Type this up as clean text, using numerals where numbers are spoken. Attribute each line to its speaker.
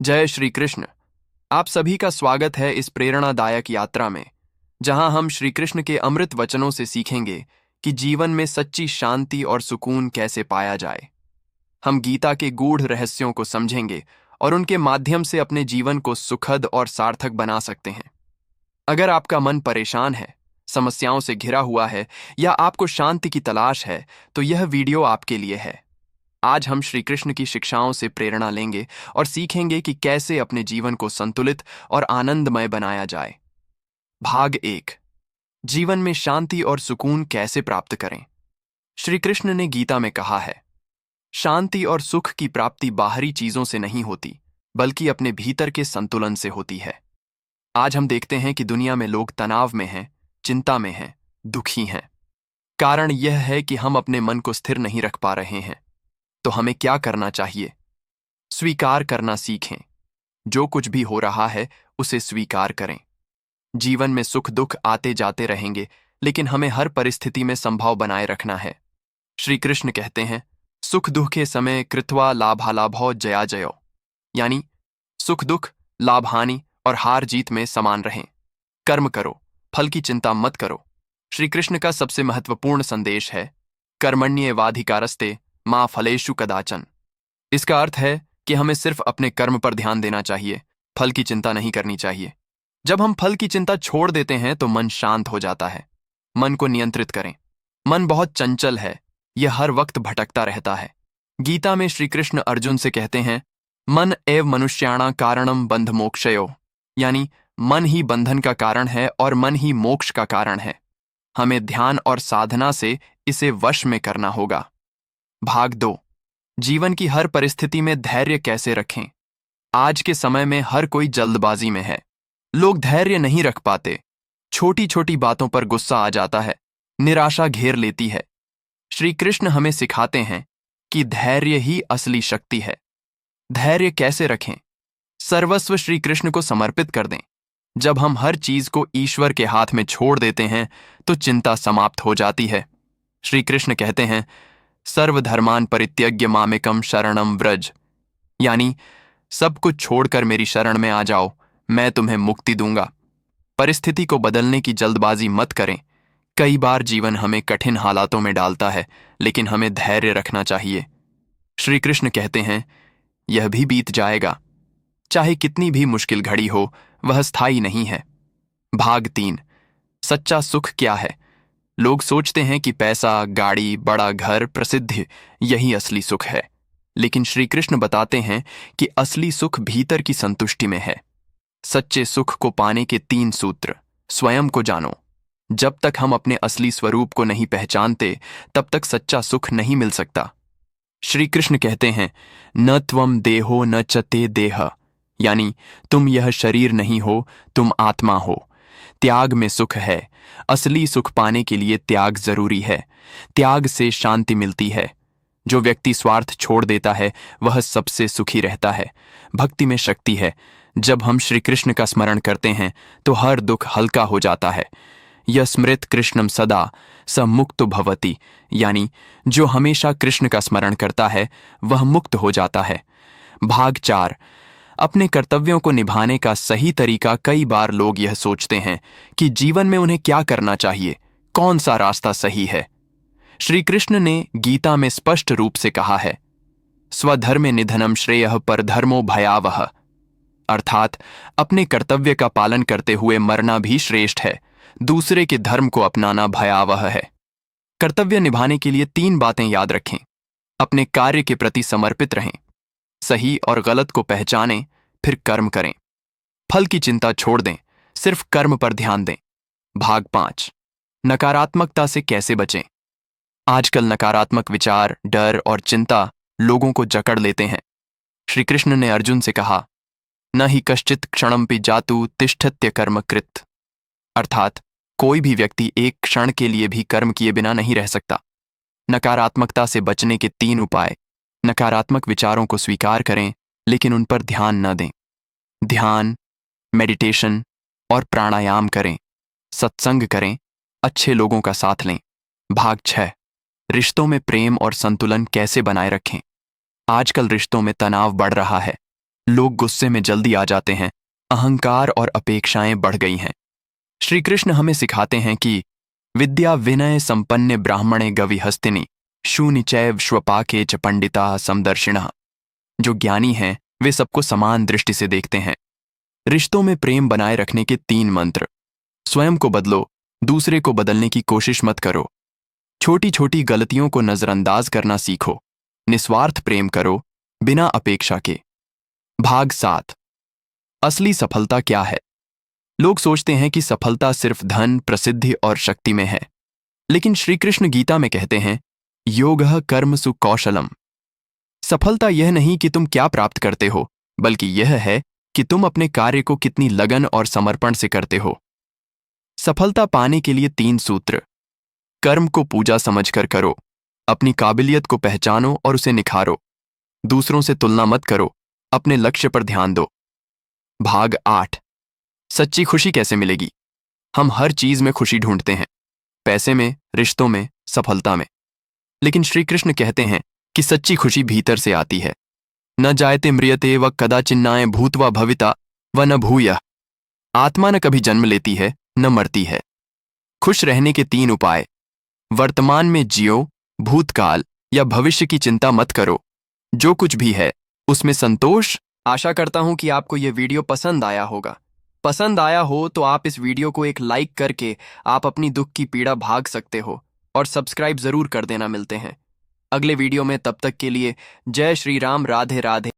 Speaker 1: जय श्री कृष्ण। आप सभी का स्वागत है इस प्रेरणादायक यात्रा में, जहां हम श्री कृष्ण के अमृत वचनों से सीखेंगे कि जीवन में सच्ची शांति और सुकून कैसे पाया जाए। हम गीता के गूढ़ रहस्यों को समझेंगे और उनके माध्यम से अपने जीवन को सुखद और सार्थक बना सकते हैं। अगर आपका मन परेशान है, समस्याओं से घिरा हुआ है या आपको शांति की तलाश है, तो यह वीडियो आपके लिए है। आज हम श्री कृष्ण की शिक्षाओं से प्रेरणा लेंगे और सीखेंगे कि कैसे अपने जीवन को संतुलित और आनंदमय बनाया जाए। भाग 1। जीवन में शांति और सुकून कैसे प्राप्त करें। श्री कृष्ण ने गीता में कहा है, शांति और सुख की प्राप्ति बाहरी चीजों से नहीं होती, बल्कि अपने भीतर के संतुलन से होती है। आज हम देखते हैं कि दुनिया में लोग तनाव में हैं, चिंता में हैं, दुखी हैं। कारण यह है कि हम अपने मन को स्थिर नहीं रख पा रहे हैं। तो हमें क्या करना चाहिए? स्वीकार करना सीखें। जो कुछ भी हो रहा है उसे स्वीकार करें। जीवन में सुख दुख आते जाते रहेंगे, लेकिन हमें हर परिस्थिति में संभाव बनाए रखना है। श्री कृष्ण कहते हैं, सुख दुख के समय कृत्वा लाभालाभौ जया जयो, यानी सुख दुख, लाभ हानि और हार जीत में समान रहें। कर्म करो, फल की चिंता मत करो। श्री कृष्ण का सबसे महत्वपूर्ण संदेश है, कर्मण्येवाधिकारस्ते मां फलेषु कदाचन। इसका अर्थ है कि हमें सिर्फ अपने कर्म पर ध्यान देना चाहिए, फल की चिंता नहीं करनी चाहिए। जब हम फल की चिंता छोड़ देते हैं तो मन शांत हो जाता है। मन को नियंत्रित करें। मन बहुत चंचल है, यह हर वक्त भटकता रहता है। गीता में श्री कृष्ण अर्जुन से कहते हैं, मन एव मनुष्याणां कारणम बंध मोक्षयो, यानी मन ही बंधन का कारण है और मन ही मोक्ष का कारण है। हमें ध्यान और साधना से इसे वश में करना होगा। भाग 2। जीवन की हर परिस्थिति में धैर्य कैसे रखें। आज के समय में हर कोई जल्दबाजी में है। लोग धैर्य नहीं रख पाते। छोटी छोटी बातों पर गुस्सा आ जाता है, निराशा घेर लेती है। श्री कृष्ण हमें सिखाते हैं कि धैर्य ही असली शक्ति है। धैर्य कैसे रखें? सर्वस्व श्री कृष्ण को समर्पित कर दें। जब हम हर चीज को ईश्वर के हाथ में छोड़ देते हैं तो चिंता समाप्त हो जाती है। श्री कृष्ण कहते हैं, सर्वधर्मान परित्यज्य मामेकम शरणम व्रज, यानी सब कुछ छोड़कर मेरी शरण में आ जाओ, मैं तुम्हें मुक्ति दूंगा। परिस्थिति को बदलने की जल्दबाजी मत करें। कई बार जीवन हमें कठिन हालातों में डालता है, लेकिन हमें धैर्य रखना चाहिए। श्री कृष्ण कहते हैं, यह भी बीत जाएगा। चाहे कितनी भी मुश्किल घड़ी हो, वह स्थायी नहीं है। भाग 3। सच्चा सुख क्या है। लोग सोचते हैं कि पैसा, गाड़ी, बड़ा घर, प्रसिद्धि यही असली सुख है, लेकिन श्री कृष्ण बताते हैं कि असली सुख भीतर की संतुष्टि में है। सच्चे सुख को पाने के 3 सूत्र। स्वयं को जानो। जब तक हम अपने असली स्वरूप को नहीं पहचानते, तब तक सच्चा सुख नहीं मिल सकता। श्री कृष्ण कहते हैं, न त्वम देहो न च ते देह, यानी तुम यह शरीर नहीं हो, तुम आत्मा हो। त्याग में सुख है। असली सुख पाने के लिए त्याग जरूरी है। त्याग से शांति मिलती है। जो व्यक्ति स्वार्थ छोड़ देता है वह सबसे सुखी रहता है। भक्ति में शक्ति है। जब हम श्री कृष्ण का स्मरण करते हैं तो हर दुख हल्का हो जाता है। यह स्मृत कृष्णम सदा स मुक्तो भवति, यानी जो हमेशा कृष्ण का स्मरण करता है वह मुक्त हो जाता है। भाग 4। अपने कर्तव्यों को निभाने का सही तरीका। कई बार लोग यह सोचते हैं कि जीवन में उन्हें क्या करना चाहिए, कौन सा रास्ता सही है। श्री कृष्ण ने गीता में स्पष्ट रूप से कहा है, स्वधर्मे निधनम श्रेयः परधर्मो भयावह, अर्थात अपने कर्तव्य का पालन करते हुए मरना भी श्रेष्ठ है, दूसरे के धर्म को अपनाना भयावह है। कर्तव्य निभाने के लिए 3 बातें याद रखें। अपने कार्य के प्रति समर्पित रहें। सही और गलत को पहचानें, फिर कर्म करें। फल की चिंता छोड़ दें, सिर्फ कर्म पर ध्यान दें। भाग 5। नकारात्मकता से कैसे बचें। आजकल नकारात्मक विचार, डर और चिंता लोगों को जकड़ लेते हैं। श्री कृष्ण ने अर्जुन से कहा, न ही कश्चित क्षणमपि जातु तिष्ठत्य कर्म कृत, अर्थात कोई भी व्यक्ति एक क्षण के लिए भी कर्म किए बिना नहीं रह सकता। नकारात्मकता से बचने के 3 उपाय। नकारात्मक विचारों को स्वीकार करें, लेकिन उन पर ध्यान न दें। ध्यान, मेडिटेशन और प्राणायाम करें। सत्संग करें। अच्छे लोगों का साथ लें। भाग 6। रिश्तों में प्रेम और संतुलन कैसे बनाए रखें। आजकल रिश्तों में तनाव बढ़ रहा है। लोग गुस्से में जल्दी आ जाते हैं, अहंकार और अपेक्षाएं बढ़ गई हैं। श्री कृष्ण हमें सिखाते हैं कि विद्या विनय संपन्ने ब्राह्मणे गविहस्तिनि शून्य चैव श्वपाके च पंडिता समदर्शिणः। जो ज्ञानी हैं वे सबको समान दृष्टि से देखते हैं। रिश्तों में प्रेम बनाए रखने के 3 मंत्र। स्वयं को बदलो, दूसरे को बदलने की कोशिश मत करो। छोटी छोटी गलतियों को नजरअंदाज करना सीखो। निस्वार्थ प्रेम करो, बिना अपेक्षा के। भाग 7। असली सफलता क्या है? लोग सोचते हैं कि सफलता सिर्फ धन, प्रसिद्धि और शक्ति में है, लेकिन श्री कृष्ण गीता में कहते हैं योगः कर्मसु कौशलम। सफलता यह नहीं कि तुम क्या प्राप्त करते हो, बल्कि यह है कि तुम अपने कार्य को कितनी लगन और समर्पण से करते हो। सफलता पाने के लिए 3 सूत्र। कर्म को पूजा समझकर करो, अपनी काबिलियत को पहचानो और उसे निखारो। दूसरों से तुलना मत करो, अपने लक्ष्य पर ध्यान दो। भाग 8। सच्ची खुशी कैसे मिलेगी? हम हर चीज में खुशी ढूंढते हैं, पैसे में, रिश्तों में, सफलता में। लेकिन श्री कृष्ण कहते हैं कि सच्ची खुशी भीतर से आती है। न जायते म्रियते व कदाचिन्नाय भूत्वा भविता व न भूयः। आत्मा न कभी जन्म लेती है न मरती है। खुश रहने के 3 उपाय। वर्तमान में जियो, भूतकाल या भविष्य की चिंता मत करो। जो कुछ भी है उसमें संतोष। आशा करता हूं कि आपको यह वीडियो पसंद आया होगा। पसंद आया हो तो आप इस वीडियो को एक लाइक करके आप अपनी दुख की पीड़ा भाग सकते हो, और सब्सक्राइब जरूर कर देना। मिलते हैं अगले वीडियो में, तब तक के लिए जय श्री राम, राधे राधे।